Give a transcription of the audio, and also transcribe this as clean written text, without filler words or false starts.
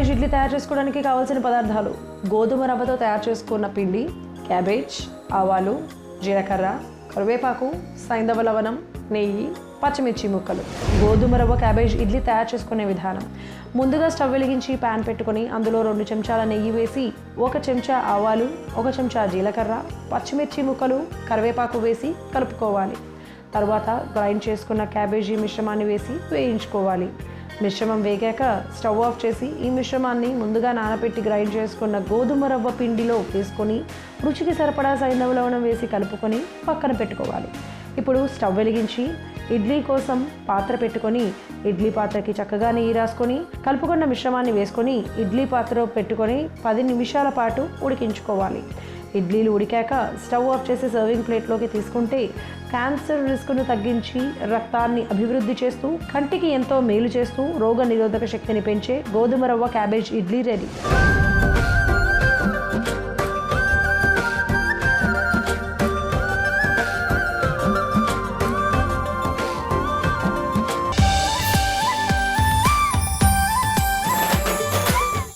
Cabbage idli తయారు చేసుకోవడానికి కావాల్సిన పదార్థాలు: గోధుమ రవ్వతో తయారు చేసుకున్న పిండి, క్యాబేజ్, ఆవాలు, జీలకర్ర, కరివేపాకు, సైంధవ లవణం, నెయ్యి, పచ్చిమిర్చి ముక్కలు. గోధుమ రవ్వ క్యాబేజ్ ఇడ్లీ తయారు చేసుకునే విధానం: ముందుగా స్టవ్ వెలిగించి ప్యాన్ పెట్టుకొని అందులో 2 చెంచాల నెయ్యి వేసి 1 చెంచా ఆవాలు, 1 చెంచా జీలకర్ర, పచ్చిమిర్చి ముక్కలు, కరివేపాకు వేసి కలుపుకోవాలి. తర్వాత గ్రైండ్ చేసుకున్న క్యాబేజీ మిశ్రమాన్ని వేసి వేయించుకోవాలి. మిశ్రమం వేగాక స్టవ్ ఆఫ్ చేసి ఈ మిశ్రమాన్ని ముందుగా నానబెట్టి గ్రైండ్ చేసుకున్న గోధుమ రవ్వ పిండిలో వేసుకొని రుచికి సరిపడా సైంధవ లవణం వేసి కలుపుకొని పక్కన పెట్టుకోవాలి. ఇప్పుడు స్టవ్ వెలిగించి ఇడ్లీ కోసం పాత్ర పెట్టుకొని ఇడ్లీ పాత్రకి చక్కగా నెయ్యి రాసుకొని కలుపుకున్న మిశ్రమాన్ని వేసుకొని ఇడ్లీ పాత్ర పెట్టుకొని 10 నిమిషాల పాటు ఉడికించుకోవాలి. ఇడ్లీలు ఉడికాక స్టవ్ ఆఫ్ చేసి సర్వింగ్ ప్లేట్లోకి తీసుకుంటే క్యాన్సర్ రిస్క్ను తగ్గించి రక్తాన్ని అభివృద్ధి చేస్తూ కంటికి ఎంతో మేలు చేస్తూ రోగ నిరోధక శక్తిని పెంచే గోధుమ రవ్వ క్యాబేజ్ ఇడ్లీ రెడీ.